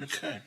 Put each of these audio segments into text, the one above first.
Okay.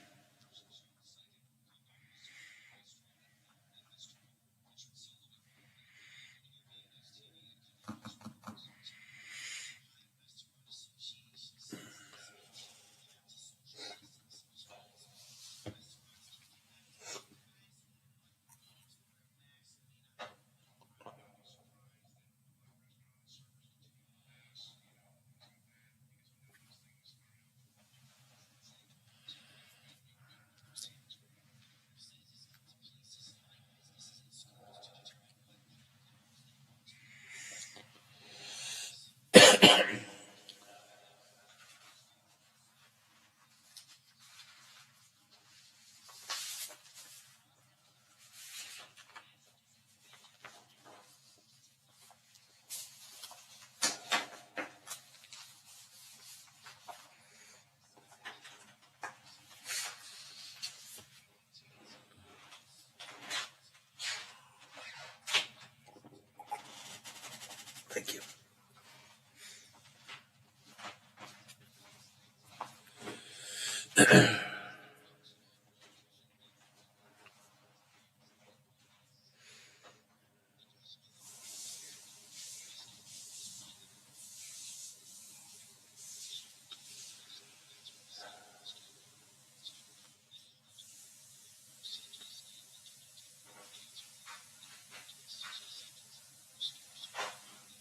Thank you.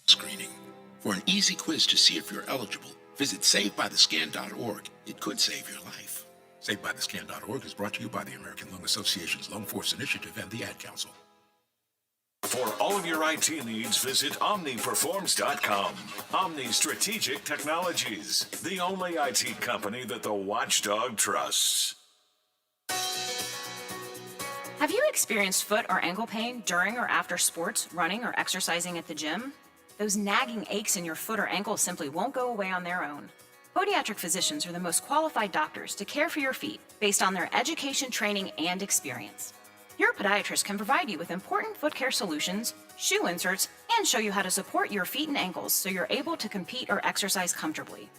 Screening. For an easy quiz to see if you're eligible, visit SaveByTheScan.org. It could save your life. SaveByTheScan.org is brought to you by the American Lung Association's Lung Force Initiative and the Ad Council. For all of your IT needs, visit OmniPerforms.com. Omni Strategic Technologies, the only IT company that the watchdog trusts. Have you experienced foot or ankle pain during or after sports, running, or exercising at the gym? Those nagging aches in your foot or ankle simply won't go away on their own. Podiatric physicians are the most qualified doctors to care for your feet based on their education, training, and experience. Your podiatrist can provide you with important foot care solutions, shoe inserts, and show you how to support your feet and ankles so you're able to compete or exercise comfortably.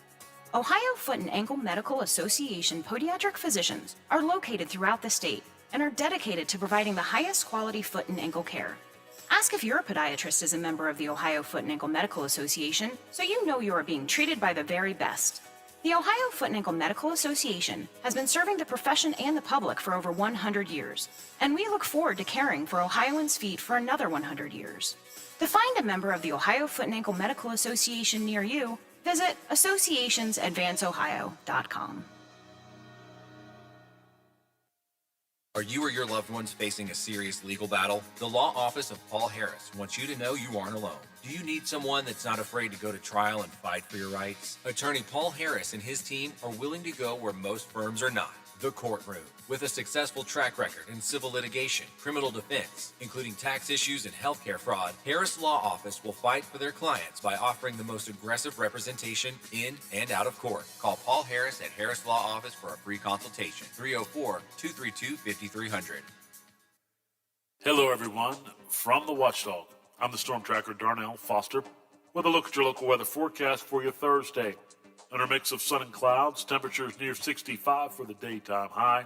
Ohio Foot and Ankle Medical Association podiatric physicians are located throughout the state and are dedicated to providing the highest quality foot and ankle care. Ask if your podiatrist is a member of the Ohio Foot and Ankle Medical Association so you know you are being treated by the very best. The Ohio Foot and Ankle Medical Association has been serving the profession and the public for over 100 years, and we look forward to caring for Ohioans' feet for another 100 years. To find a member of the Ohio Foot and Ankle Medical Association near you, visit associationsadvanceohio.com. Are you or your loved ones facing a serious legal battle? The law office of Paul Harris wants you to know you aren't alone. Do you need someone that's not afraid to go to trial and fight for your rights? Attorney Paul Harris and his team are willing to go where most firms are not. The courtroom. With a successful track record in civil litigation, criminal defense, including tax issues and healthcare fraud, Harris Law Office will fight for their clients by offering the most aggressive representation in and out of court. Call Paul Harris at Harris Law Office for a free consultation. 304-232-5300. Hello, everyone. From the Watchdog, I'm the Storm Tracker Darnell Foster with a look at your local weather forecast for your Thursday. Under a mix of sun and clouds, temperatures near 65 for the daytime high,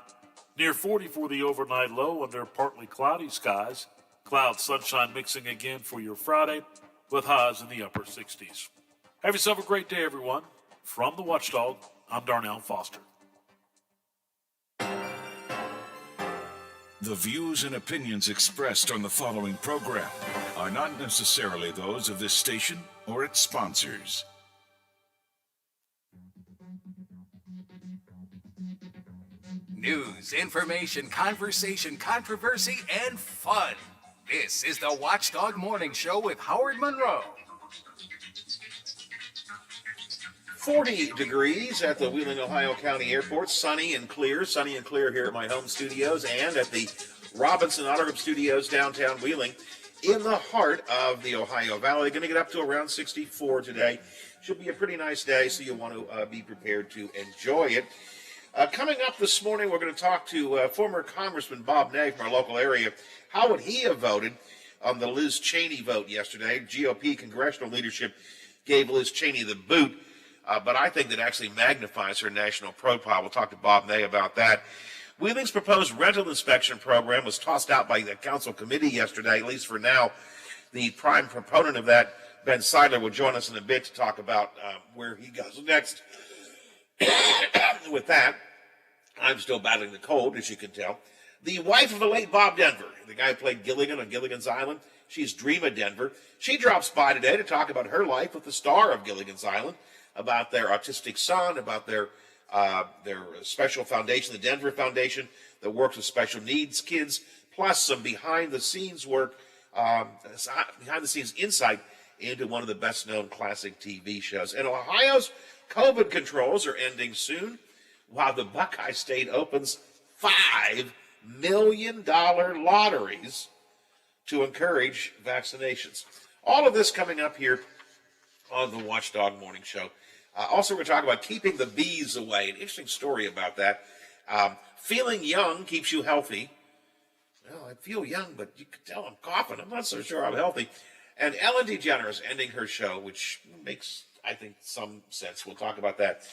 near 40 for the overnight low under partly cloudy skies. Cloud sunshine mixing again for your Friday. with highs in the upper 60s. Have yourself a great day, everyone. From the Watchdog, I'm Darnell Foster. The views and opinions expressed on the following program are not necessarily those of this station or its sponsors. News, information, conversation, controversy, and fun. This is the Watchdog Morning Show with Howard Monroe. 40 degrees at the Wheeling, Ohio County Airport. Sunny and clear here at my home studios and at the Robinson Auto Group Studios downtown Wheeling in the heart of the Ohio Valley. Going to get up to around 64 today. Should be a pretty nice day, so you'll want to be prepared to enjoy it. Coming up this morning, we're going to talk to former Congressman Bob Ney from our local area. How would he have voted on the Liz Cheney vote yesterday? GOP congressional leadership gave Liz Cheney the boot. But I think that actually magnifies her national profile. We'll talk to Bob Ney about that. Wheeling's proposed rental inspection program was tossed out by the council committee yesterday, at least for now. The prime proponent of that, Ben Seidler, will join us in a bit to talk about where he goes next. With that, I'm still battling the cold, as you can tell. The wife of the late Bob Denver, the guy who played Gilligan on Gilligan's Island, she's Dreama Denver. She drops by today to talk about her life with the star of Gilligan's Island, about their autistic son, about their special foundation, the Denver Foundation, that works with special needs kids, plus some behind-the-scenes work, behind-the-scenes insight into one of the best-known classic TV shows. And Ohio's COVID controls are ending soon, while the Buckeye State opens $5 million lotteries to encourage vaccinations. All of this coming up here on the Watchdog Morning Show. Also, we're talking about keeping the bees away. An interesting story about that. Feeling young keeps you healthy. Well, I feel young, but you can tell I'm coughing. I'm not so sure I'm healthy. And Ellen DeGeneres ending her show, which makes, I think, some sense. We'll talk about that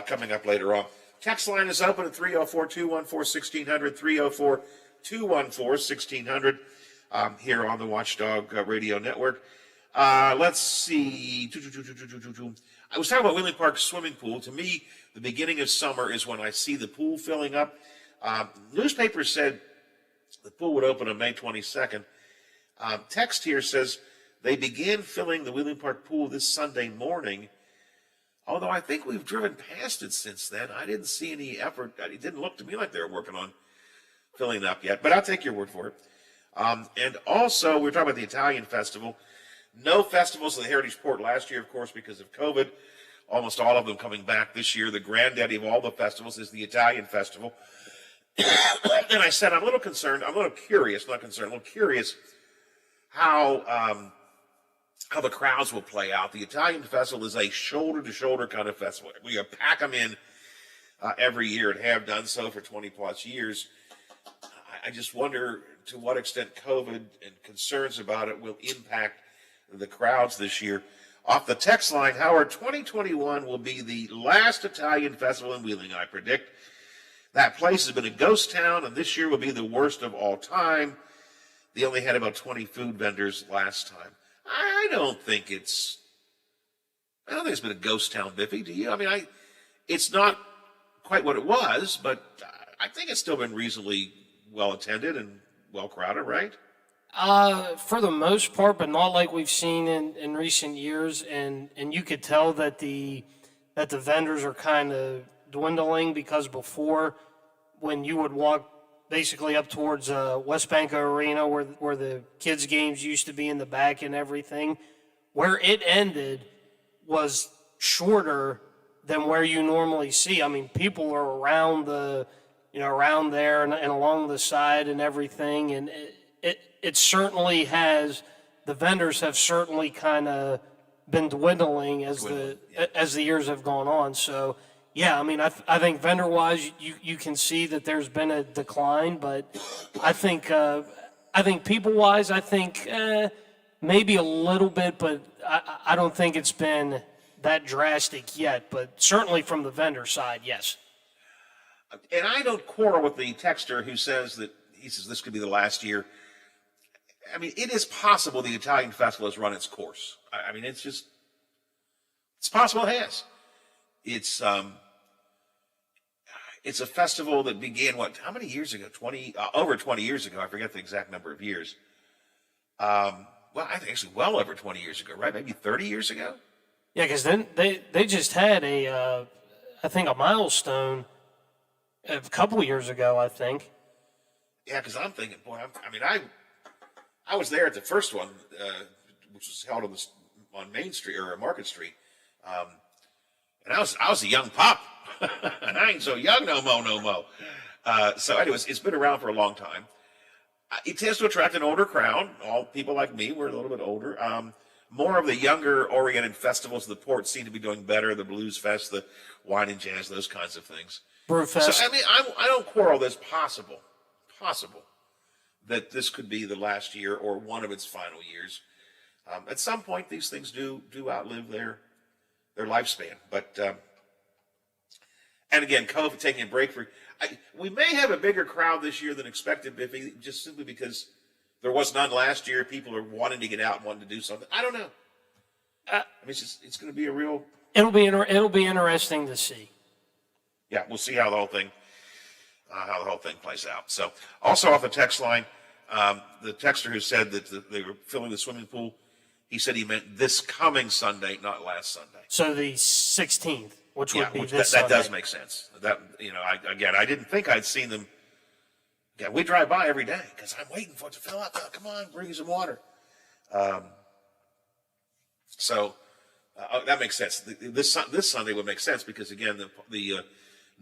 coming up later on. Text line is open at 304-214-1600, 304-214-1600 here on the Watchdog Radio Network. Let's see. I was talking about Wheeling Park swimming pool. To me, the beginning of summer is when I see the pool filling up. Newspapers said the pool would open on May 22nd. Text here says they began filling the Wheeling Park pool this Sunday morning, although I think we've driven past it since then. I didn't see any effort. It didn't look to me like they were working on filling it up yet, but I'll take your word for it. And also, we're talking about the Italian Festival. No festivals at the Heritage Port last year, of course, because of COVID. Almost all of them coming back this year. The granddaddy of all the festivals is the Italian Festival. And I said, I'm a little concerned. I'm a little curious, not concerned, a little curious how the crowds will play out. The Italian Festival is a shoulder-to-shoulder kind of festival. We pack them in every year and have done so for 20-plus years. I just wonder to what extent COVID and concerns about it will impact the crowds this year. Off the text line, Howard, 2021 will be the last Italian festival in Wheeling, I predict. That place has been a ghost town, and this year will be the worst of all time. They only had about 20 food vendors last time. I don't think it's been a ghost town, Biffy. Do you? I mean, it's not quite what it was, but I think it's still been reasonably well attended and well crowded, right? For the most part, but not like we've seen in recent years, and you could tell that the vendors are kind of dwindling, because before, when you would walk basically up towards West Banco Arena, where the kids' games used to be in the back and everything, where it ended was shorter than where you normally see. I mean, people are around around there and along the side and everything, and it certainly has, the vendors have certainly kind of been dwindling as the years have gone on. So, yeah, I mean, I think vendor-wise, you can see that there's been a decline, but I think people-wise, I think maybe a little bit, but I don't think it's been that drastic yet. But certainly from the vendor side, yes. And I don't quarrel with the texter who says this could be the last year. I mean, it is possible the Italian festival has run its course. I mean, it's possible it has. It's a festival that began, how many years ago? Over 20 years ago. I forget the exact number of years. Well, I think actually well over 20 years ago, right? Maybe 30 years ago? Yeah, because then they just had I think a milestone a couple of years ago, I think. Yeah, because I'm thinking, boy, I was there at the first one, which was held on Main Street or Market Street, and I was a young pop, and I ain't so young no mo. So, anyways, it's been around for a long time. It tends to attract an older crowd. All people like me, we're a little bit older. More of the younger-oriented festivals of the port seem to be doing better. The Blues Fest, the Wine and Jazz, those kinds of things. Brewfest. So, I mean, I don't quarrel. There's possible that this could be the last year or one of its final years. At some point, these things do outlive their lifespan. But and again, COVID taking a break we may have a bigger crowd this year than expected, Biffy, just simply because there was none last year. People are wanting to get out and wanting to do something. I don't know. I mean, it's going to be a real. It'll be interesting to see. Yeah, we'll see how the whole thing plays out. So, also off the text line, the texter who said that they were filling the swimming pool, he said he meant this coming Sunday, not last Sunday. So the 16th, which would be this that Sunday. does make sense. That I didn't think I'd seen them. Yeah, we drive by every day because I'm waiting for it to fill up. Oh, come on, bring me some water. So that makes sense. This Sunday would make sense because again, the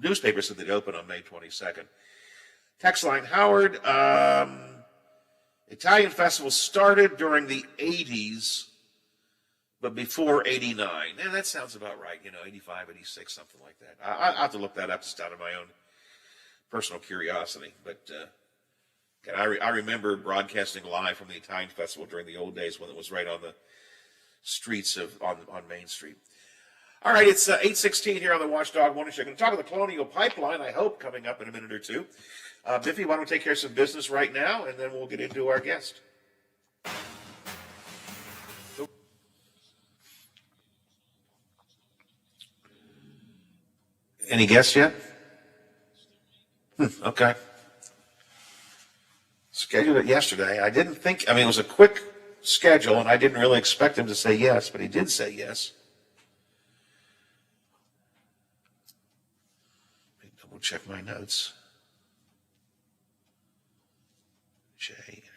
newspaper said they'd open on May 22nd. Text line, Howard. Italian festival started during the 80s, but before 89. And that sounds about right, 85, 86, something like that. I'll have to look that up just out of my own personal curiosity. But I remember broadcasting live from the Italian festival during the old days when it was right on the streets on Main Street. All right, it's 8:16 here on the Watchdog Morning Show. Going to talk about the Colonial Pipeline, I hope, coming up in a minute or two. Biffy, why don't we take care of some business right now, and then we'll get into our guest. Any guests yet? Okay. Scheduled it yesterday. I didn't think, it was a quick schedule, and I didn't really expect him to say yes, but he did say yes. Let me double check my notes. Jay interview.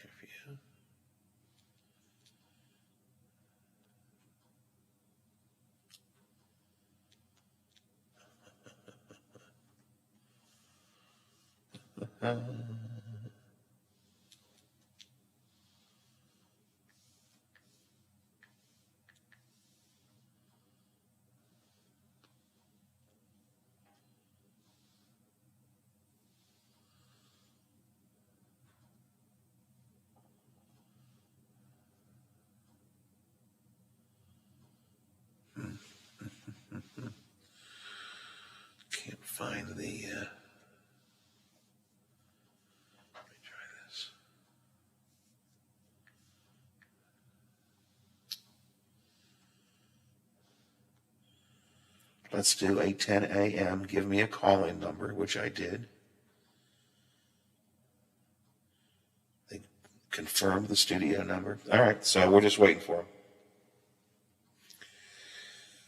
Can't find the. Let me try this. Let's do a 10 a.m. Give me a call-in number, which I did. They confirmed the studio number. All right, so we're just waiting for him.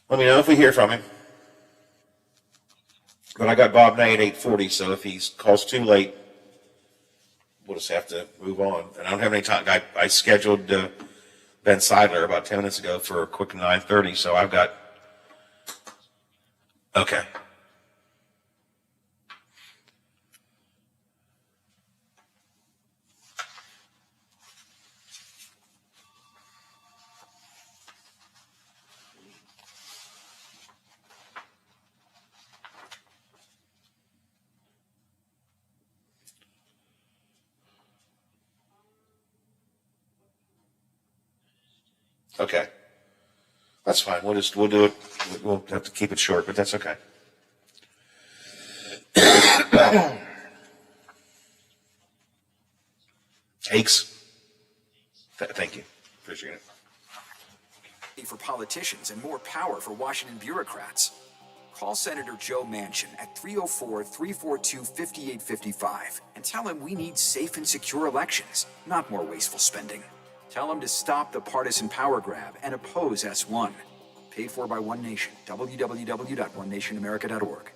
Let me know if we hear from him. But I got Bob Nay at 8:40, so if he calls too late, we'll just have to move on. And I don't have any time. I scheduled Ben Seidler about 10 minutes ago for a quick 9:30, so I've got. Okay. Okay. That's fine. We'll do it. We'll have to keep it short, but that's okay. Aches. Thank you. Appreciate it. For politicians and more power for Washington bureaucrats. Call Senator Joe Manchin at 304-342-5855 and tell him we need safe and secure elections, not more wasteful spending. Tell him to stop the partisan power grab and oppose S1. Paid for by One Nation. www.onenationamerica.org.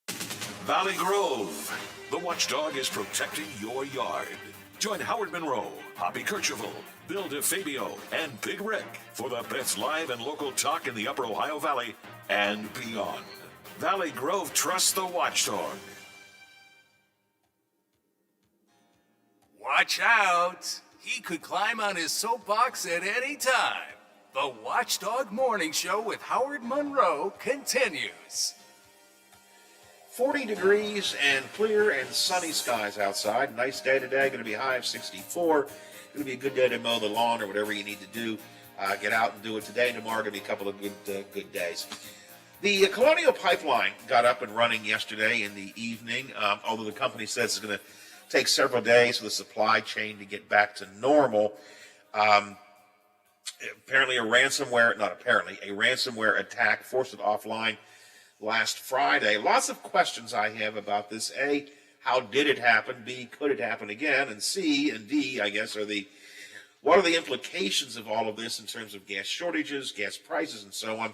Valley Grove. The Watchdog is protecting your yard. Join Howard Monroe, Poppy Kercheval, Bill DeFabio, and Big Rick for the best live and local talk in the Upper Ohio Valley and beyond. Valley Grove trusts the Watchdog. Watch out! He could climb on his soapbox at any time. The Watchdog Morning Show with Howard Monroe continues. 40 degrees and clear and sunny skies outside. Nice day today. Going to be a high of 64. Going to be a good day to mow the lawn or whatever you need to do. Get out and do it today. Tomorrow going to be a couple of good days. The Colonial Pipeline got up and running yesterday in the evening, although the company says it's going to take several days for the supply chain to get back to normal. Apparently a ransomware attack forced it offline last Friday. Lots of questions I have about this. A, how did it happen? B, could it happen again? And C and D, I guess, what are the implications of all of this in terms of gas shortages, gas prices, and so on?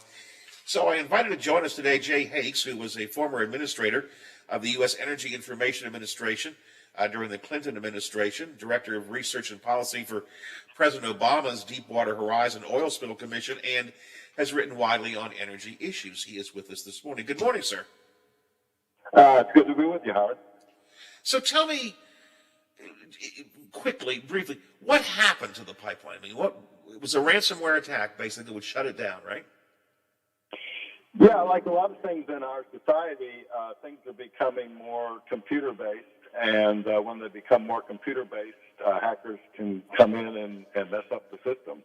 So I invited to join us today Jay Hakes, who was a former administrator of the U.S. Energy Information Administration during the Clinton administration, director of research and policy for President Obama's Deepwater Horizon Oil Spill Commission, and has written widely on energy issues. He is with us this morning. Good morning, sir. It's good to be with you, Howard. So tell me quickly, briefly, what happened to the pipeline? I mean, it was a ransomware attack, basically, that would shut it down, right? Yeah, like a lot of things in our society, things are becoming more computer-based, and when they become more computer-based, hackers can come in and mess up the system.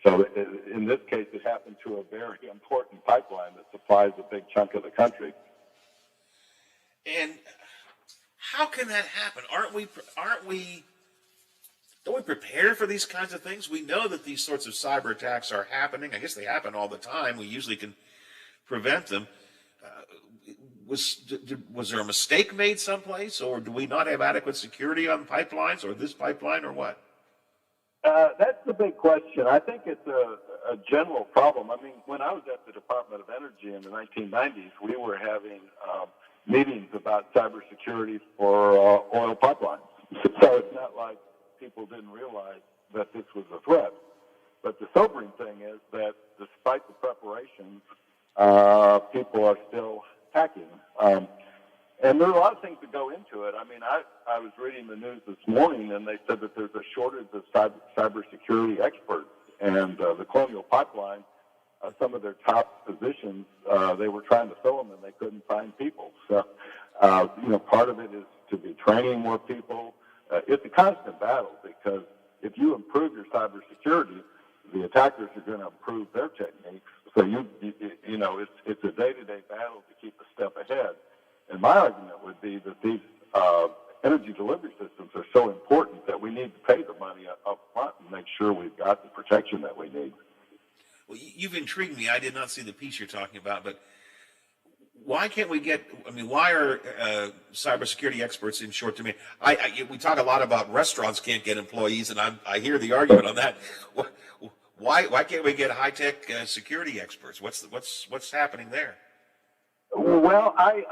So in this case, it happened to a very important pipeline that supplies a big chunk of the country. And how can that happen? Don't we prepare for these kinds of things? We know that these sorts of cyber attacks are happening. I guess they happen all the time. We usually can prevent them. Was there a mistake made someplace, or do we not have adequate security on pipelines, or this pipeline, or what? That's the big question. I think it's a general problem. I mean, when I was at the Department of Energy in the 1990s, we were having meetings about cybersecurity for oil pipelines. So it's not like people didn't realize that this was a threat. But the sobering thing is that despite the preparations, people are still hacking. And there are a lot of things that go into it. I mean, I was reading the news this morning, and they said that there's a shortage of cybersecurity experts. And the Colonial Pipeline, some of their top positions, they were trying to fill them, and they couldn't find people. So, part of it is to be training more people. It's a constant battle, because if you improve your cybersecurity, the attackers are going to improve their techniques. So it's a day-to-day battle to keep a step ahead. And my argument would be that these energy delivery systems are so important that we need to pay the money up front and make sure we've got the protection that we need. Well, you've intrigued me. I did not see the piece you're talking about, but why can't we why are cybersecurity experts in short demand? We talk a lot about restaurants can't get employees, and I hear the argument on that. Why can't we get high-tech security experts? What's happening there? Well, I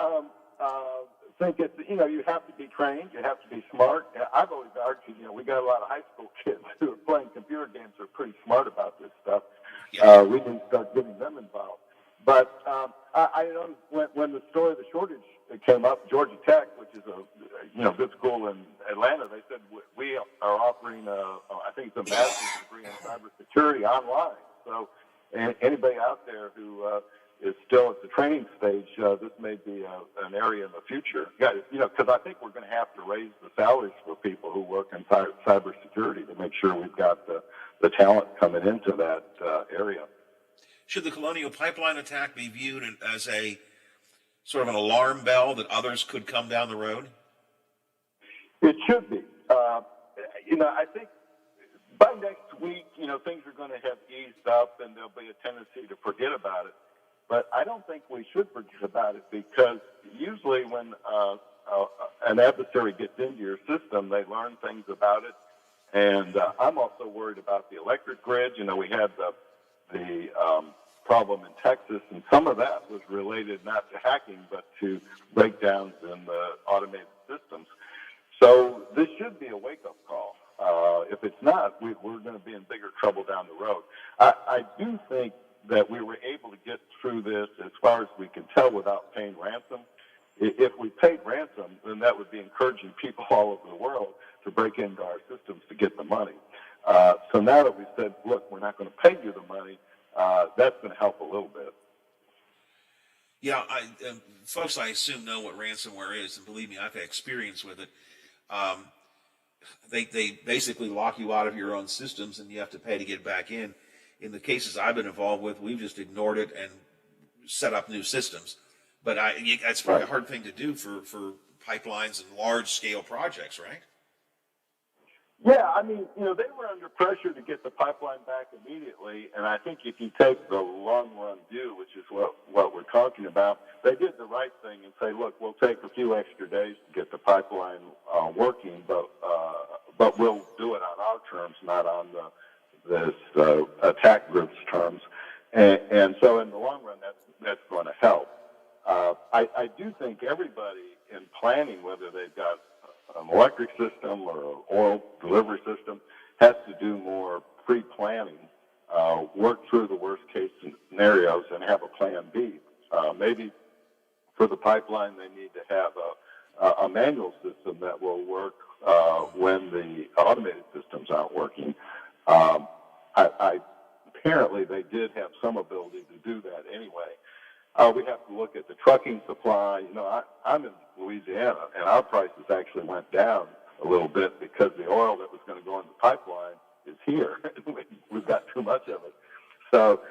think it's, you have to be trained, you have to be smart. I've always argued, we got a lot of high school kids who are playing computer games who are pretty smart about this stuff. Yeah. We need to start getting them involved. But I know when the story of the shortage came up, Georgia Tech, which is a good school in Atlanta, they said we are offering I think it's a master's degree in cybersecurity online. So anybody out there who is still at the training stage, this may be an area in the future. Because I think we're going to have to raise the salaries for people who work in cybersecurity to make sure we've got the talent coming into that area. Should the Colonial Pipeline attack be viewed as a sort of an alarm bell that others could come down the road? It should be. I think by next week, things are going to have eased up and there'll be a tendency to forget about it. But I don't think we should forget about it because usually when an adversary gets into your system, they learn things about it. And I'm also worried about the electric grid. We had the problem in Texas, and some of that was related not to hacking, but to breakdowns in the automated systems. So this should be a wake-up call. If it's not, we're going to be in bigger trouble down the road. I do think that we were able to get through this as far as we can tell without paying ransom. If we paid ransom, then that would be encouraging people all over the world to break into our systems to get the money. So now that we said, look, we're not going to pay you the money, that's going to help a little bit. Yeah, folks, I assume know what ransomware is, and believe me, I've had experience with it. They basically lock you out of your own systems, and you have to pay to get back in. In the cases I've been involved with, we've just ignored it and set up new systems. But that's probably a hard thing to do for pipelines and large-scale projects, right? Yeah, they were under pressure to get the pipeline back immediately, and I think if you take the long-run view, which is what we're talking about, they did the right thing and say, look, we'll take a few extra days to get the pipeline working, but we'll do it on our terms, not on this attack group's terms. And so in the long run, that's going to help. I do think everybody in planning, whether they've got an electric system or an oil delivery system, has to do more pre-planning, work through the worst-case scenarios, and have a plan B. Maybe for the pipeline, they need to have a manual system that will work when the automated systems aren't working. Apparently, they did have some ability to do that anyway. We have to look at the trucking supply. I'm in Louisiana, and our prices actually went down a little bit because the oil that was going to go in the pipeline is here. We've got too much of it. So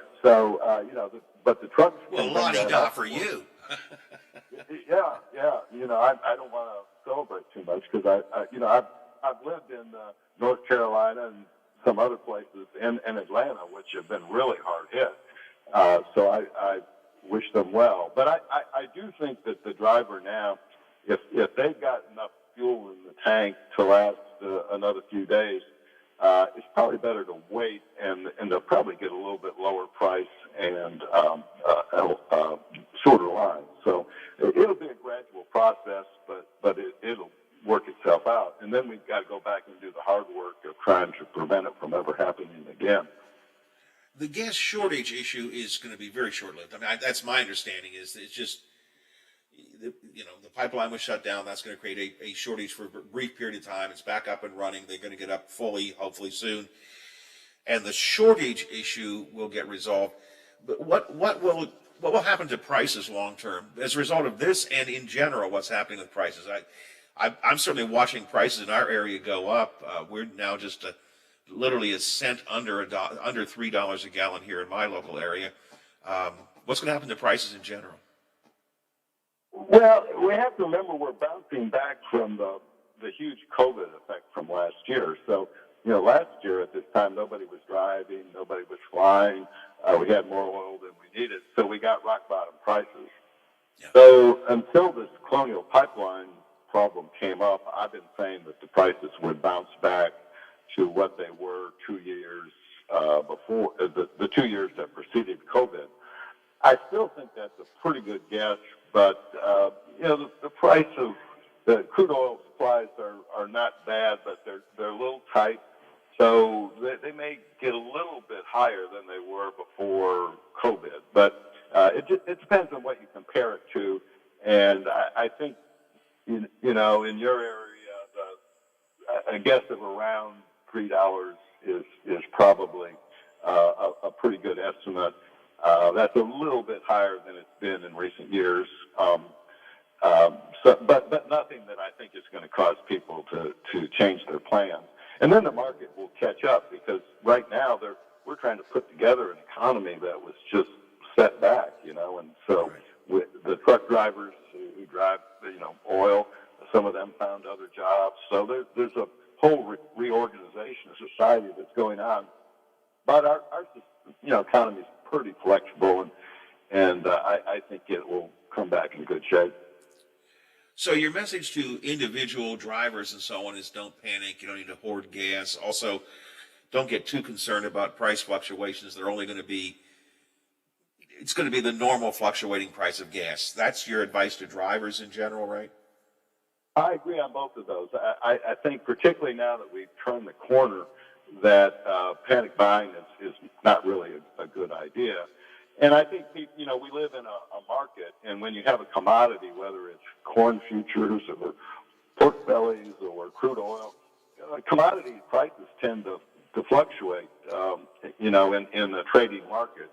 but the trucks. Well, la-di-da for you. Yeah. I don't want to celebrate too much because I've lived in North Carolina and some other places and Atlanta, which have been really hard hit. So I wish them well. But I do think that the driver now, if they've got enough fuel in the tank to last another few days, it's probably better to wait, and they'll probably get a little bit lower price and shorter line. So it'll be a gradual process, but it'll work itself out. And then we've got to go back and do the hard work of trying to prevent it from ever happening again. The gas shortage issue is going to be very short-lived. That's my understanding. It's just, the pipeline was shut down. That's going to create a shortage for a brief period of time. It's back up and running. They're going to get up fully, hopefully soon, and the shortage issue will get resolved. But what will happen to prices long term as a result of this, and in general, what's happening with prices? I'm certainly watching prices in our area go up. We're now just literally a cent under $3 a gallon here in my local area. What's going to happen to prices in general? Well, we have to remember we're bouncing back from the huge COVID effect from last year. So, last year at this time, nobody was driving, nobody was flying. We had more oil than we needed, so we got rock bottom prices. Yeah. So until this Colonial Pipeline problem came up, I've been saying that the prices would bounce back to what they were 2 years before, the 2 years that preceded COVID. I still think that's a pretty good guess, but the price of the crude oil supplies are not bad, but they're a little tight, so they may get a little bit higher than they were before COVID. But it depends on what you compare it to, and I think in your area, a guess of around $3 is probably a pretty good estimate. That's a little bit higher than it's been in recent years, but nothing that I think is going to cause people to change their plans. And then the market will catch up because right now we're trying to put together an economy that was just set back, and so with the truck drivers who drive, oil, some of them found other jobs. So there's a whole reorganization pretty flexible, and I think it will come back in good shape. So your message to individual drivers and so on is don't panic. You don't need to hoard gas. Also, don't get too concerned about price fluctuations. They're only going to be, it's going to be the normal fluctuating price of gas. That's your advice to drivers in general, right? I agree on both of those. I think particularly now that we've turned the corner, that panic buying is not really a good idea. And I think, we live in a market, and when you have a commodity, whether it's corn futures or pork bellies or crude oil, commodity prices tend to fluctuate, in the trading market.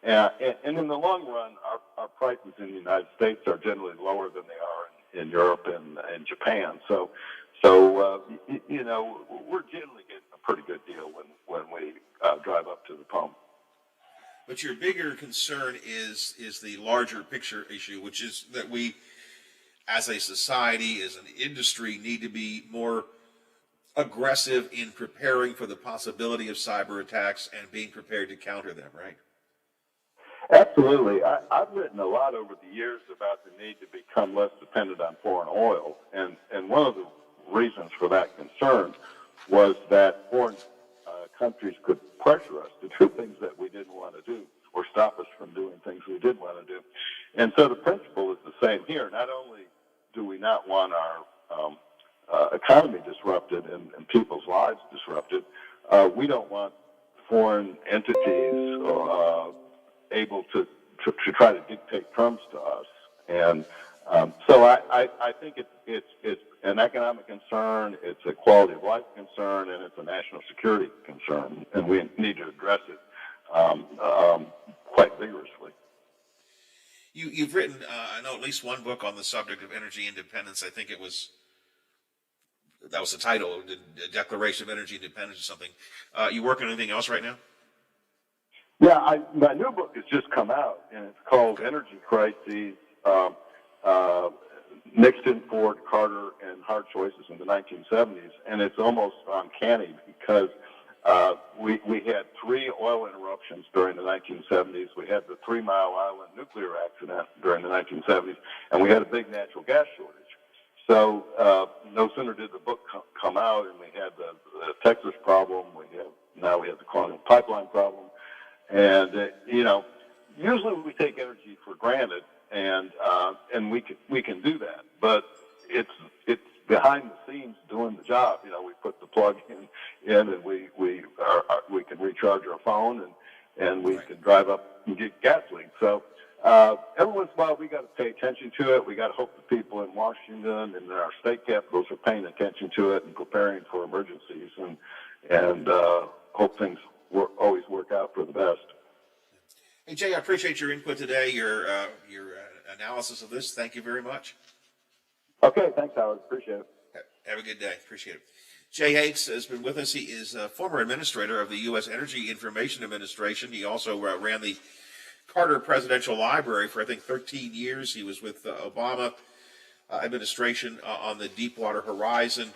And in the long run, our prices in the United States are generally lower than they are in Europe and Japan. So we're generally getting a pretty good deal when we drive up to the pump. But your bigger concern is the larger picture issue, which is that we, as a society, as an industry, need to be more aggressive in preparing for the possibility of cyber attacks and being prepared to counter them, right? Absolutely. I've written a lot over the years about the need to become less dependent on foreign oil. And one of the reasons for that concern was that foreign countries could pressure us to do things that we didn't want to do or stop us from doing things we did want to do. And so the principle is the same here. Not only do we not want our economy disrupted and people's lives disrupted, we don't want foreign entities able to try to dictate terms to us. And so I think it's an economic concern, it's a quality of life concern, and it's a national security concern, and we need to address it quite vigorously. You've written, I know, at least one book on the subject of energy independence. I think that was the title, the Declaration of Energy Independence or something. You working on anything else right now? Yeah, my new book has just come out, and it's called Energy Crises, Nixon, Ford, Carter, and Hard Choices in the 1970s. And it's almost uncanny because we had 3 oil interruptions during the 1970s. We had the 3 Mile Island nuclear accident during the 1970s, and we had a big natural gas shortage. So no sooner did the book come out, and we had the Texas problem. Now we have the Colonial Pipeline problem. And usually we take energy for granted, and we can do that, but it's behind the scenes doing the job. We put the plug in, and we can recharge our phone, and we can drive up and get gasoline. So every once in a while we got to pay attention to it. We got to hope the people in Washington and our state capitals are paying attention to it and preparing for emergencies, and hope things always work out for the best. Hey, Jay, I appreciate your input today, your analysis of this. Thank you very much. Okay, thanks, Howard. Appreciate it. Have a good day. Appreciate it. Jay Hakes has been with us. He is a former administrator of the U.S. Energy Information Administration. He also ran the Carter Presidential Library for, I think, 13 years. He was with the Obama administration on the Deepwater Horizon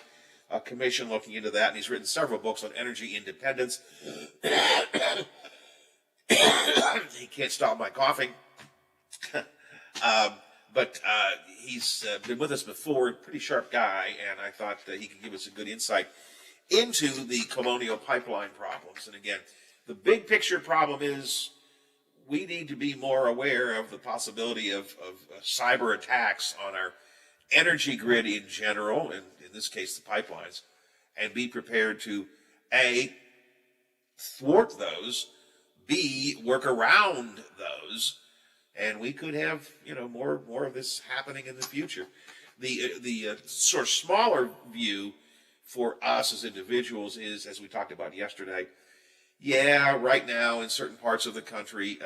Commission looking into that, and he's written several books on energy independence. He can't stop my coughing. But he's been with us before, pretty sharp guy, and I thought he could give us a good insight into the Colonial Pipeline problems. And again, the big picture problem is we need to be more aware of the possibility of cyber attacks on our energy grid in general, and in this case the pipelines, and be prepared to A, thwart those, B, work around those, and we could have more of this happening in the future. The sort of smaller view for us as individuals is, as we talked about yesterday, right now in certain parts of the country,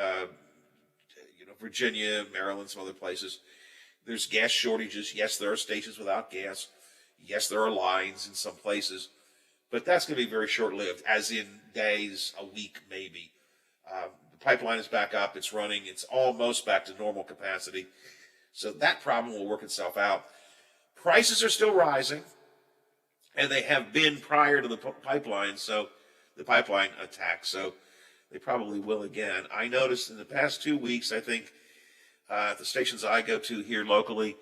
Virginia, Maryland, some other places, there's gas shortages. Yes, there are stations without gas. Yes, there are lines in some places, but that's going to be very short-lived, as in days, a week maybe. The pipeline is back up. It's running. It's almost back to normal capacity. So that problem will work itself out. Prices are still rising, and they have been prior to the pipeline attack. So they probably will again. I noticed in the past 2 weeks, I think, at the stations I go to here locally,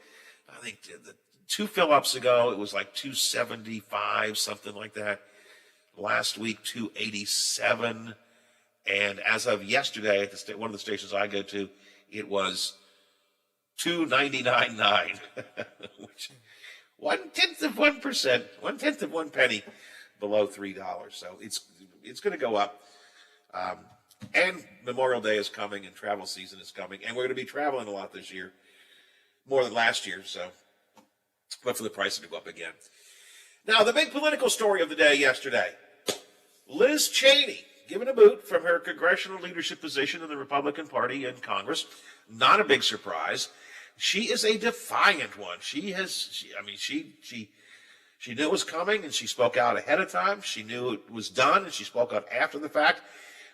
I think the 2 fill-ups ago, it was like 275, something like that. Last week, 287. And as of yesterday, at one of the stations I go to, it was 299.9, which 1/10 of 1%, 1/10 of 1 penny below $3. So it's going to go up. And Memorial Day is coming, and travel season is coming, and we're going to be traveling a lot this year, more than last year. So, but for the price to go up again. Now, the big political story of the day yesterday: Liz Cheney given a boot from her congressional leadership position in the Republican Party in Congress. Not a big surprise. She is a defiant one. She knew it was coming, and she spoke out ahead of time. She knew it was done, and she spoke out after the fact.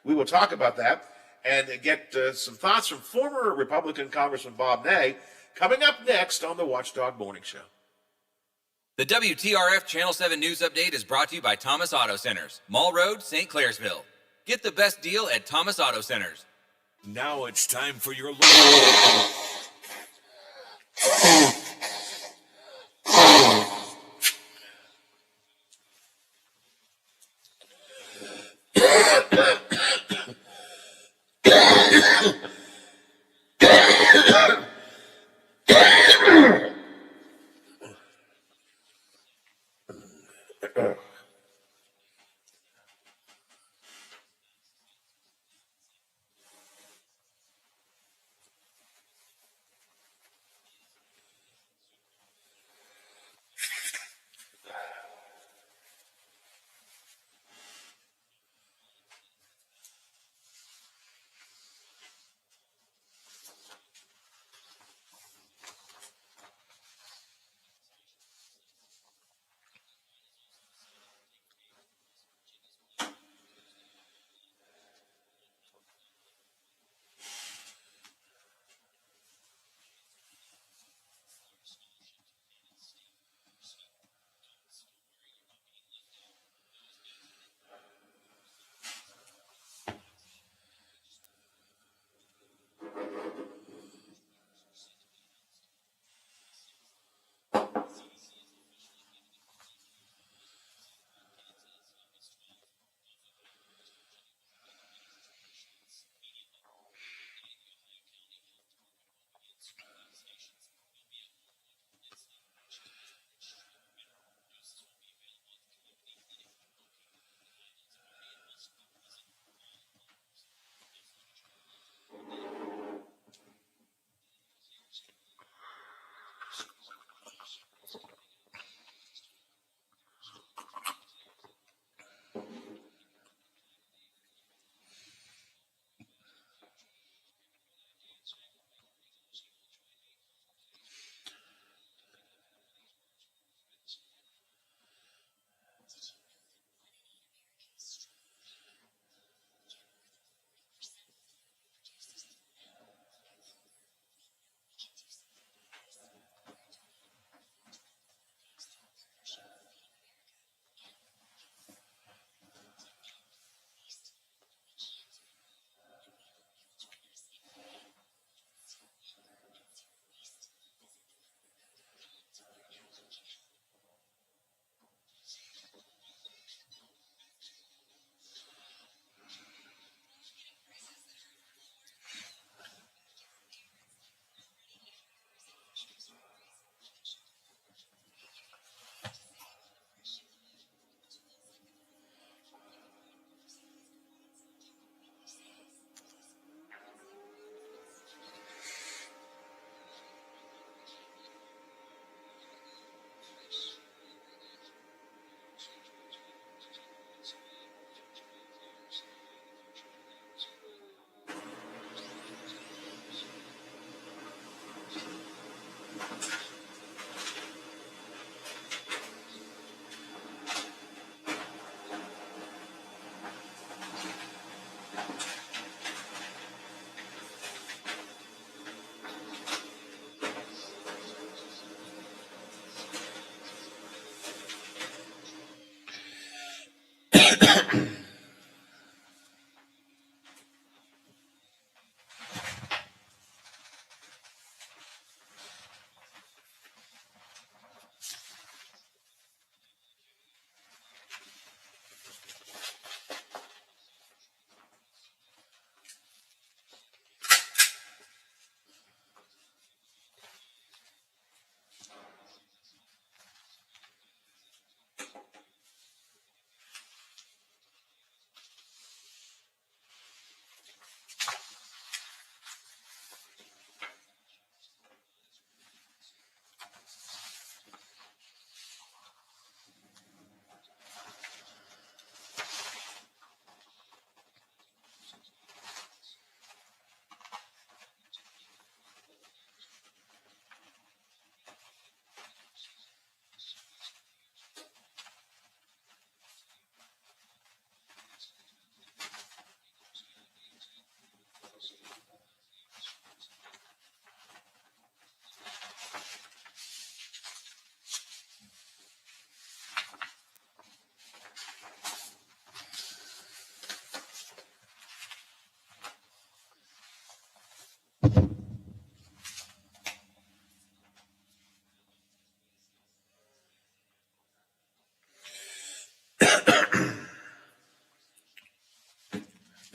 We will talk about that and get some thoughts from former Republican Congressman Bob Ney coming up next on the Watchdog Morning Show. The WTRF Channel 7 News Update is brought to you by Thomas Auto Centers, Mall Road, St. Clairsville. Get the best deal at Thomas Auto Centers. Now it's time for your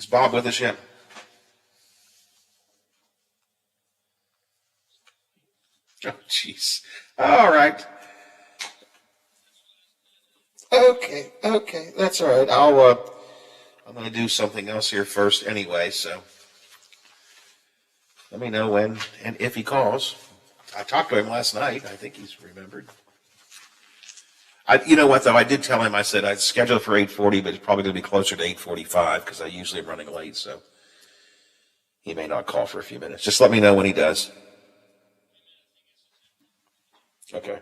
Is Bob with us yet? Oh, jeez. All right. Okay, that's all right. I'm going to do something else here first anyway, so let me know when and if he calls. I talked to him last night. I think he's remembered. You know what, though? I did tell him, I said I'd schedule for 8:40, but it's probably going to be closer to 8:45 because I usually am running late, so he may not call for a few minutes. Just let me know when he does. Okay.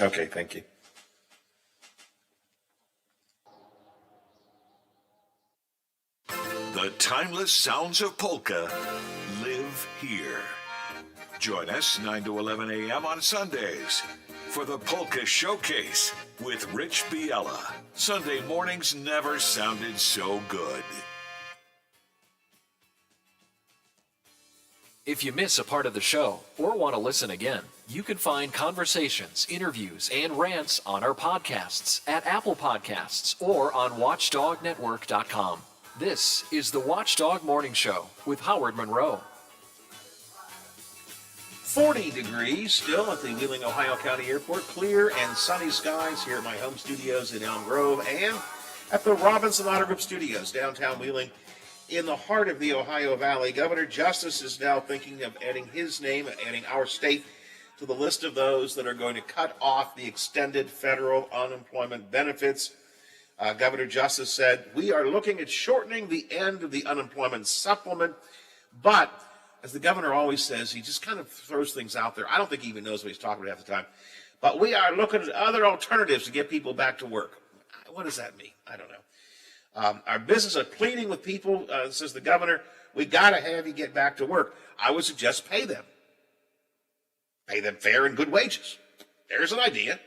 Okay, thank you. The timeless sounds of polka live here. Join us 9 to 11 a.m. on Sundays for the Polka Showcase with Rich Biella. Sunday mornings never sounded so good. If you miss a part of the show or want to listen again, you can find conversations, interviews, and rants on our podcasts at Apple Podcasts or on WatchdogNetwork.com. This is the Watchdog Morning Show with Howard Monroe. 40 degrees still at the Wheeling, Ohio County Airport. Clear and sunny skies here at my home studios in Elm Grove and at the Robinson Auto Group Studios, downtown Wheeling, in the heart of the Ohio Valley. Governor Justice is now thinking of adding his name, adding our state to the list of those that are going to cut off the extended federal unemployment benefits. Governor Justice said, we are looking at shortening the end of the unemployment supplement, but as the governor always says, he just kind of throws things out there. I don't think he even knows what he's talking about half the time. But we are looking at other alternatives to get people back to work. What does that mean? I don't know. Our business are pleading with people, says the governor, we got to have you get back to work. I would suggest pay them. Pay them fair and good wages. There's an idea.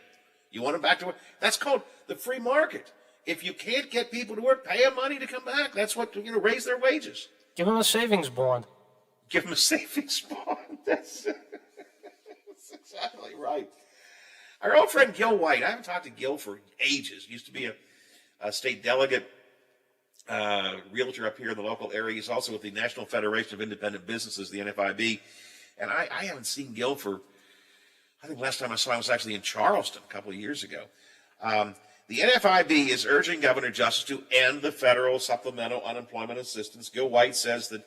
You want them back to work? That's called the free market. If you can't get people to work, pay them money to come back. That's what, raise their wages. Give them a savings bond. Give them a savings bond. That's exactly right. Our old friend Gil White, I haven't talked to Gil for ages. He used to be a state delegate, realtor up here in the local area. He's also with the National Federation of Independent Businesses, the NFIB. And I haven't seen Gil for, I think last time I saw him was actually in Charleston a couple of years ago. The NFIB is urging Governor Justice to end the federal supplemental unemployment assistance. Gil White says that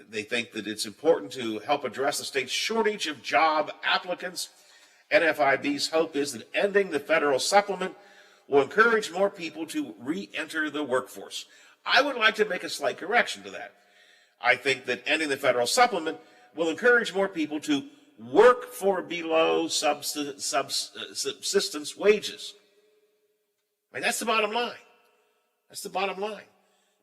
they think that it's important to help address the state's shortage of job applicants. NFIB's hope is that ending the federal supplement will encourage more people to re-enter the workforce. I would like to make a slight correction to that. I think that ending the federal supplement will encourage more people to work for below subsistence wages. I mean, that's the bottom line. That's the bottom line.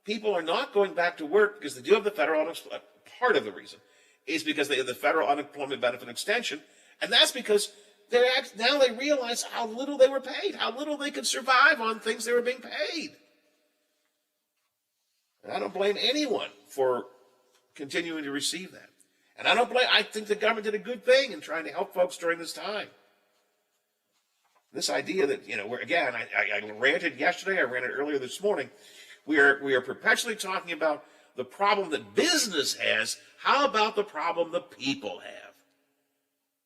People are not going back to work because they do have the federal unemployment. Part of the reason is because they have the federal unemployment benefit extension, and that's because now they realize how little they were paid, how little they could survive on things they were being paid. And I don't blame anyone for continuing to receive that. And I think the government did a good thing in trying to help folks during this time. This idea that, I ranted yesterday, I ranted earlier this morning. We are perpetually talking about the problem that business has. How about the problem the people have?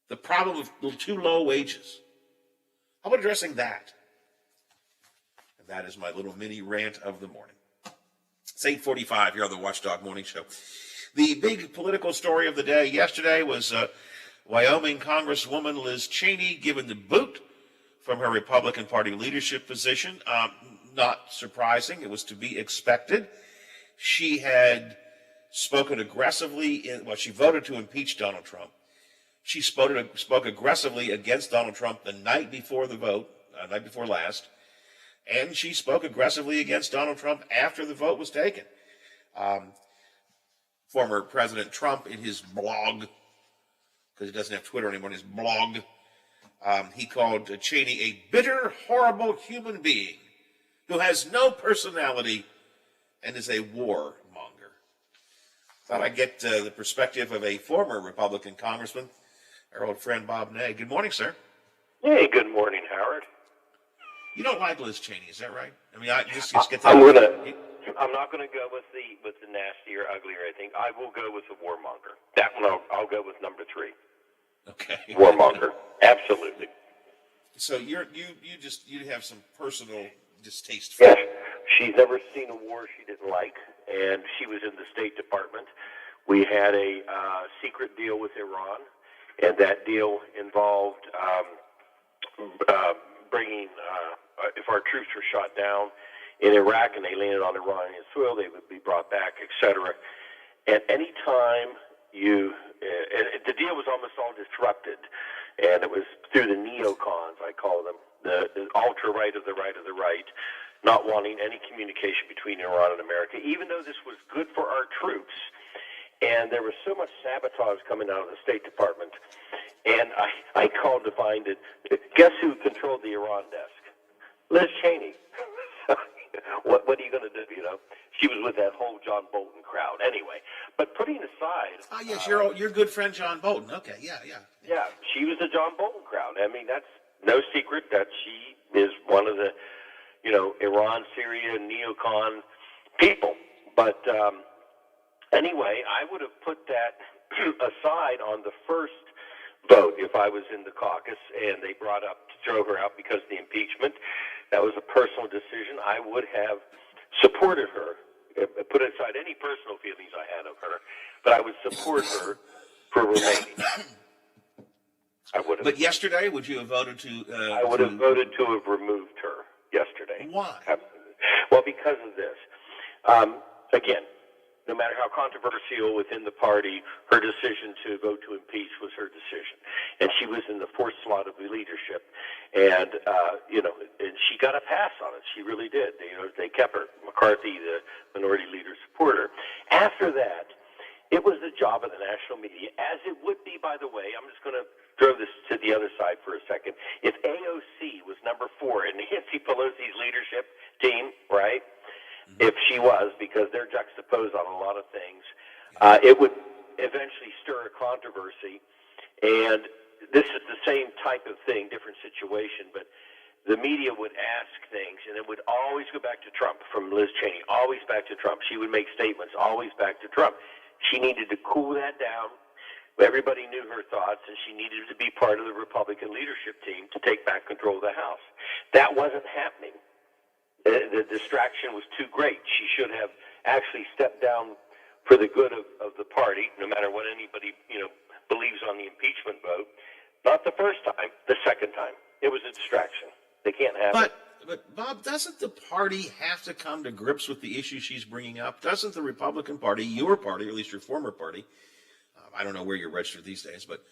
The problem of too low wages. How about addressing that? And that is my little mini rant of the morning. It's 8:45 here on the Watchdog Morning Show. The big political story of the day yesterday was Wyoming Congresswoman Liz Cheney given the boot from her Republican Party leadership position. Not surprising. It was to be expected. She had spoken aggressively. She voted to impeach Donald Trump. She spoke aggressively against Donald Trump the night before the vote, night before last. And she spoke aggressively against Donald Trump after the vote was taken. Former President Trump, in his blog, because he doesn't have Twitter anymore, in his blog, He called Cheney a bitter, horrible human being who has no personality and is a warmonger. Thought I'd get the perspective of a former Republican congressman, our old friend Bob Ney. Good morning, sir. Hey, good morning, Howard. You don't like Liz Cheney, is that right? I mean, I just get that. I'm not gonna go with the nasty or ugly or anything. I will go with the warmonger. That one I'll go with number 3. Okay. Warmonger, absolutely. So you have some personal distaste for Yes, she's never seen a war she didn't like, and she was in the State Department. We had a secret deal with Iran, and that deal involved bringing, if our troops were shot down in Iraq and they landed on Iranian soil, they would be brought back, etc. And any time the deal was almost all disrupted, and it was through the neocons, I call them, the ultra-right of the right of the right, not wanting any communication between Iran and America, even though this was good for our troops. And there was so much sabotage coming out of the State Department. And I called to find it. Guess who controlled the Iran desk? Liz Cheney. What are you going to do, you know? She was with that whole John Bolton crowd. Anyway, but putting aside... Oh, yes, your good friend John Bolton. Okay, yeah. Yeah, she was the John Bolton crowd. I mean, that's no secret that she is one of the, Iran, Syria, neocon people. But anyway, I would have put that aside on the first vote if I was in the caucus and they brought up to throw her out because of the impeachment. That was a personal decision. I would have supported her, put aside any personal feelings I had of her, but I would support her for remaining. I would have. But yesterday, would you have voted to... I would have voted to have removed her yesterday. Why? Well, because of this. Again, no matter how controversial within the party, her decision to vote to impeach was her decision. And she was in the fourth slot of the leadership. And, and she got a pass on it. She really did. They kept her. McCarthy, the minority leader, supported her. After that, it was the job of the national media, as it would be, by the way. I'm just going to throw this to the other side for a second. If AOC was number 4 in Nancy Pelosi's leadership team, right? If she was, because they're juxtaposed on a lot of things, it would eventually stir a controversy. And this is the same type of thing, different situation, but the media would ask things, and it would always go back to Trump from Liz Cheney, always back to Trump. She would make statements, always back to Trump. She needed to cool that down. Everybody knew her thoughts, and she needed to be part of the Republican leadership team to take back control of the House. That wasn't happening. The distraction was too great. She should have actually stepped down for the good of the party, no matter what anybody believes on the impeachment vote. Not the first time, the second time. It was a distraction. They can't have it. But Bob, doesn't the party have to come to grips with the issue she's bringing up? Doesn't the Republican Party, your party, or at least your former party, I don't know where you're registered these days, but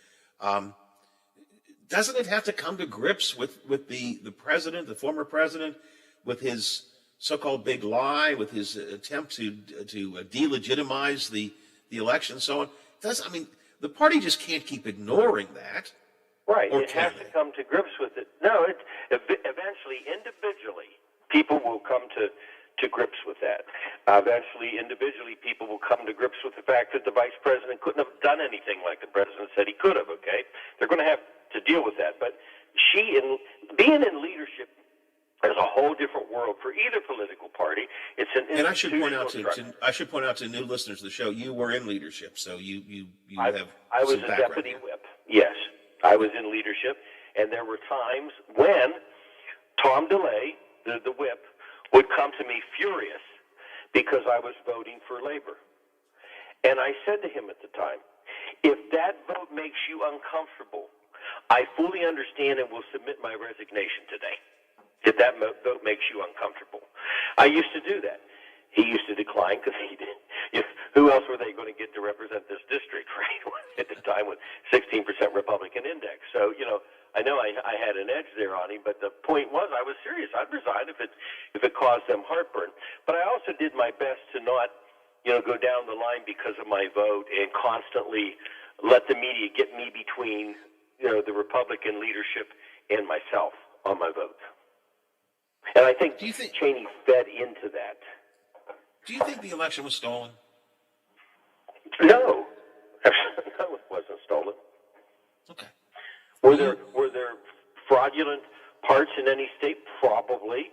doesn't it have to come to grips with the president, the former president, with his so-called big lie, with his attempt to delegitimize the election, so on? The party just can't keep ignoring that. Right, it has to come to grips with it. No, eventually, individually, people will come to grips with that. Eventually, individually, people will come to grips with the fact that the vice president couldn't have done anything like the president said he could have, okay? They're going to have to deal with that. But being in leadership is a whole different world for either political party. It's an and I should point out to new listeners of the show, you were in leadership, so you have I was some a background deputy here. whip. Yes, I was in leadership, and there were times when Tom DeLay, the whip, would come to me furious because I was voting for labor. And I said to him at the time, if that vote makes you uncomfortable, I fully understand and will submit my resignation today. If that vote makes you uncomfortable. I used to do that. He used to decline because he did. Who else were they going to get to represent this district, right? At the time with 16% Republican index. So, I know I had an edge there on him, but the point was I was serious. I'd resign if it caused them heartburn. But I also did my best to not, go down the line because of my vote and constantly let the media get me between the Republican leadership and myself on my vote. And I think Cheney fed into that. Do you think the election was stolen? No. No, it wasn't stolen. Okay. Were there fraudulent parts in any state? Probably.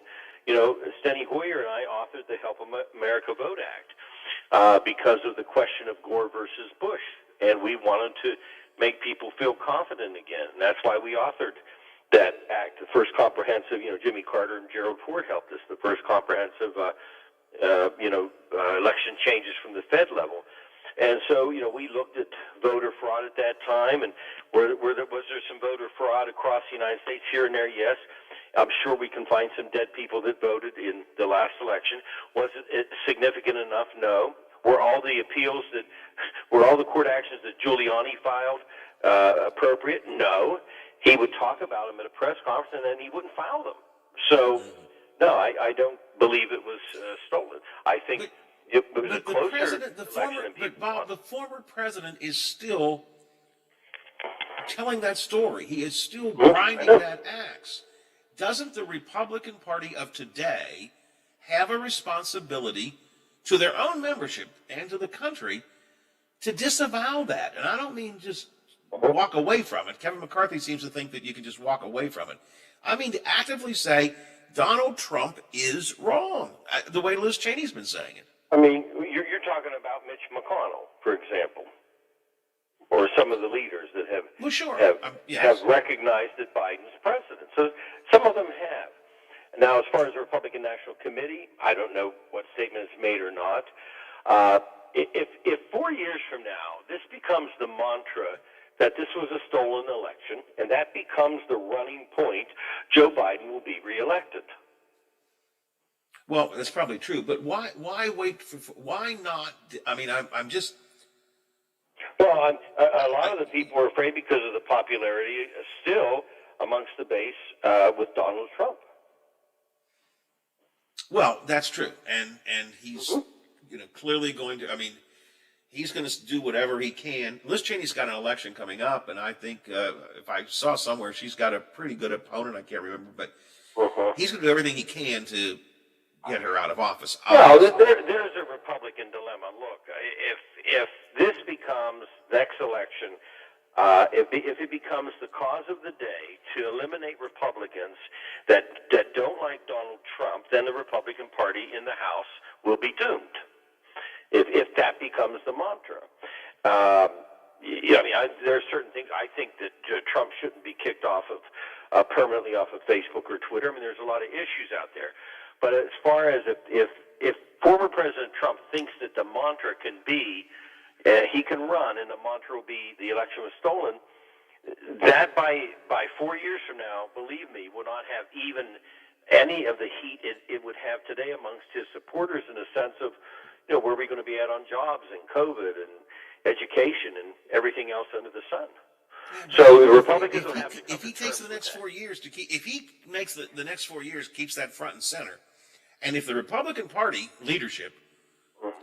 Steny Hoyer and I authored the Help America Vote Act because of the question of Gore versus Bush, and we wanted to make people feel confident again. And that's why we authored that act, the first comprehensive. Jimmy Carter and Gerald Ford helped us. The first comprehensive, election changes from the Fed level. And so, we looked at voter fraud at that time, and was there some voter fraud across the United States here and there? Yes. I'm sure we can find some dead people that voted in the last election. Was it significant enough? No. Were all the court actions that Giuliani filed appropriate? No. He would talk about them at a press conference, and then he wouldn't file them. So, no, I don't believe it was stolen. I think it was a closer election. But Bob, the former president is still telling that story. He is still grinding that axe. Doesn't the Republican Party of today have a responsibility to their own membership and to the country to disavow that? And I don't mean just walk away from it. Kevin McCarthy seems to think that you can just walk away from it. I mean to actively say Donald Trump is wrong, the way Liz Cheney's been saying it. I mean, you're talking about Mitch McConnell, for example, or some of the leaders that have recognized that Biden's president. So some of them have. Now, as far as the Republican National Committee, I don't know what statement is made or not. If 4 years from now this becomes the mantra that this was a stolen election, and that becomes the running point, Joe Biden will be reelected. Well, that's probably true, but why wait why not? I mean, I'm just. Well, a lot of the people are afraid because of the popularity still amongst the base with Donald Trump. Well, that's true, and he's clearly going to. I mean, he's going to do whatever he can. Liz Cheney's got an election coming up, and I think if I saw somewhere she's got a pretty good opponent. I can't remember, but he's going to do everything he can to get her out of office. Well, there's a Republican dilemma. Look, if this becomes next election, if it becomes the cause of the day to eliminate Republicans that don't like Donald Trump, then the Republican Party in the House will be doomed. If that becomes the mantra. There are certain things. I think that Trump shouldn't be kicked off of permanently off of Facebook or Twitter. I mean, there's a lot of issues out there. But as far as if former President Trump thinks that the mantra can be he can run and the mantra will be the election was stolen, that by 4 years from now, believe me, will not have even any of the heat it would have today amongst his supporters in a sense of, where are we going to be at on jobs and COVID and education and everything else under the sun. So the Republicans will have to. If he takes the next 4 years to keep, if he makes the next 4 years keeps that front and center, and if the Republican Party leadership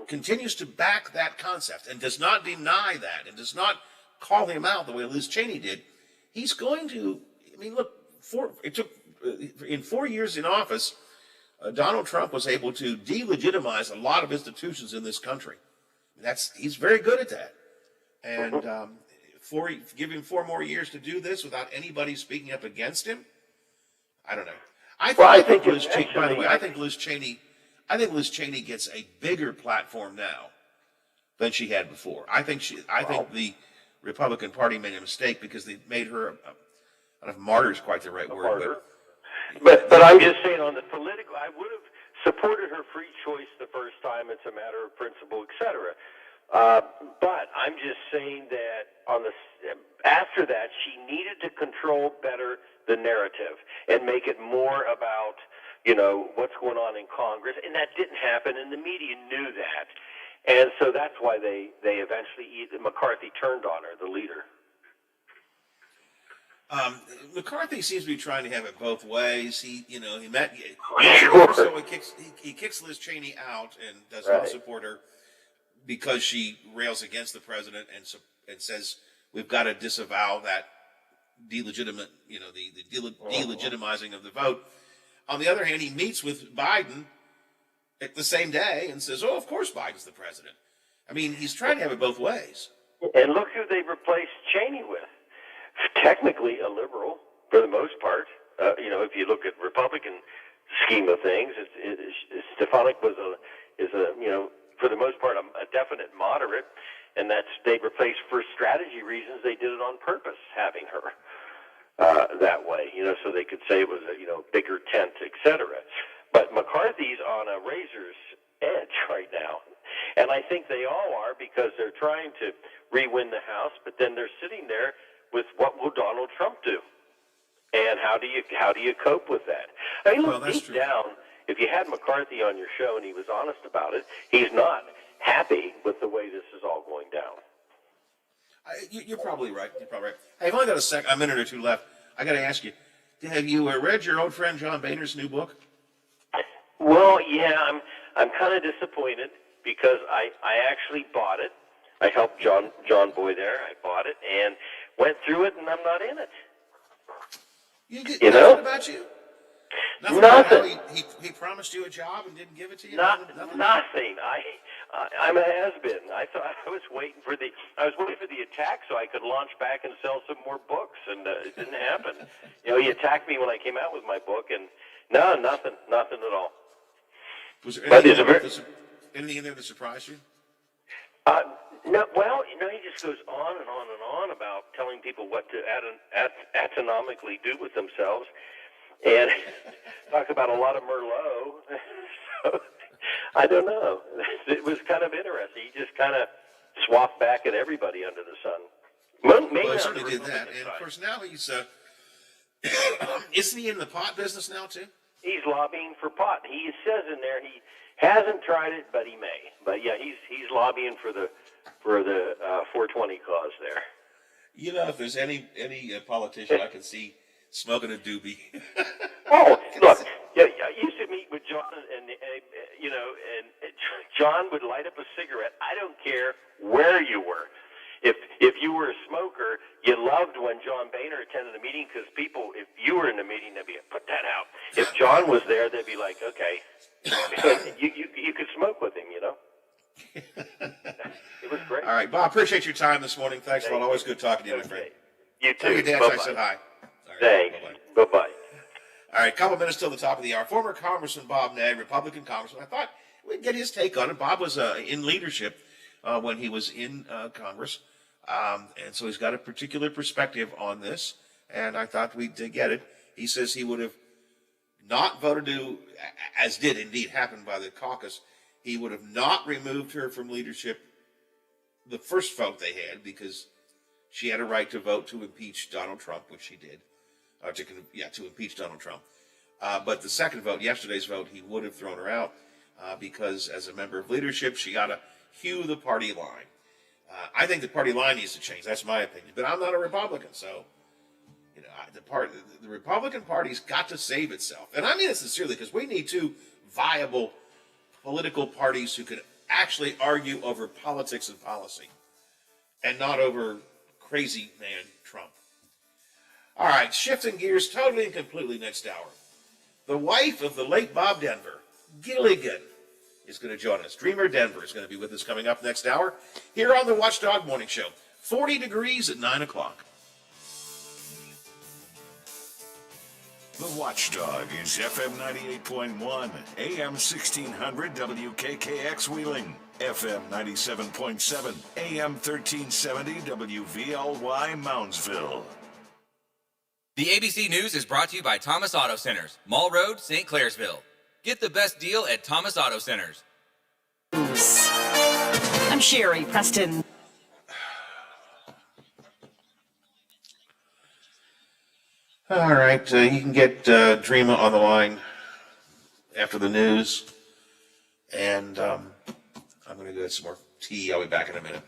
continues to back that concept and does not deny that and does not call him out the way Liz Cheney did, he's going to. I mean, look, it took in 4 years in office, Donald Trump was able to delegitimize a lot of institutions in this country. He's very good at that, and. Give him 4 more years to do this without anybody speaking up against him. I don't know. I think Liz Cheney. By the way, I think Liz Cheney gets a bigger platform now than she had before. I think the Republican Party made a mistake because they made her. I don't know if martyr is quite the right word, but I'm just saying on the political. I would have supported her free choice the first time. It's a matter of principle, etc. But I'm just saying that after that, she needed to control better the narrative and make it more about, what's going on in Congress. And that didn't happen, and the media knew that. And so that's why they eventually, McCarthy turned on her, the leader. McCarthy seems to be trying to have it both ways. He kicks Liz Cheney out and does not support her because she rails against the president and says we've got to disavow delegitimate, the delegitimizing of the vote. On the other hand, he meets with Biden at the same day and says, "Oh, of course Biden's the president." I mean, he's trying to have it both ways. And look who they replaced Cheney with. Technically a liberal for the most part. If you look at Republican scheme of things, Stefanik is for the most part a definite moderate, and they replaced for strategy reasons. They did it on purpose, having her that way, so they could say it was a bigger tent, etc. But McCarthy's on a razor's edge right now, and I think they all are because they're trying to re-win the House, but then they're sitting there with what will Donald Trump do, and how do you cope with that? I mean, look, deep down, if you had McCarthy on your show and he was honest about it, he's not happy with the way this is all going down. You're probably right. Hey, I've only got a minute or two left. I got to ask you, have you read your old friend John Boehner's new book? Well, yeah, I'm kind of disappointed because I actually bought it. I helped John Boy there. I bought it and went through it, and I'm not in it. You know? About you? Nothing. He promised you a job and didn't give it to you? Nothing. I'm a has-been. I thought I was waiting for the attack so I could launch back and sell some more books, and it didn't happen. He attacked me when I came out with my book, and no, nothing at all. Was there anything in there that surprised you? No, well, he just goes on and on and on about telling people what to anatomically do with themselves, and talk about a lot of Merlot. So, I don't know. It was kind of interesting. He just kind of swapped back at everybody under the sun. Well, he certainly did that, and of course now he's isn't he in the pot business now too? He's lobbying for pot. He says in there he hasn't tried it, but he may. But yeah, he's lobbying for the 420 cause there. If there's any politician I can see smoking a doobie. Oh, look, I used to meet with John, and John would light up a cigarette. I don't care where you were. If you were a smoker, you loved when John Boehner attended a meeting because people, if you were in the meeting, they'd be like, put that out. If John was there, they'd be like, okay. you could smoke with him, It was great. All right, Bob, appreciate your time this morning. Thanks a lot. Always good talking to you, my friend. You too. Tell your dad I said hi. Right, thanks. Bye-bye. All right, a couple minutes till the top of the hour. Former Congressman Bob Nag, Republican Congressman. I thought we'd get his take on it. Bob was in leadership when he was in Congress, and so he's got a particular perspective on this, and I thought we'd get it. He says he would have not voted to, as did indeed happen by the caucus, he would have not removed her from leadership the first vote they had because she had a right to vote to impeach Donald Trump, which she did. To impeach Donald Trump. But the second vote, yesterday's vote, he would have thrown her out because as a member of leadership, she got to hew the party line. I think the party line needs to change. That's my opinion. But I'm not a Republican, so the Republican Party's got to save itself. And I mean it sincerely because we need two viable political parties who can actually argue over politics and policy and not over crazy man Trump. All right, shifting gears totally and completely next hour. The wife of the late Bob Denver, Gilligan, is going to join us. Dreamer Denver is going to be with us coming up next hour here on the Watchdog Morning Show. 40 degrees at 9 o'clock. The Watchdog is FM 98.1, AM 1600 WKKX Wheeling, FM 97.7, AM 1370 WVLY Moundsville. The ABC News is brought to you by Thomas Auto Centers, Mall Road, St. Clairsville. Get the best deal at Thomas Auto Centers. I'm Sherry Preston. All right, you can get Dreama on the line after the news. And I'm going to get some more tea. I'll be back in a minute.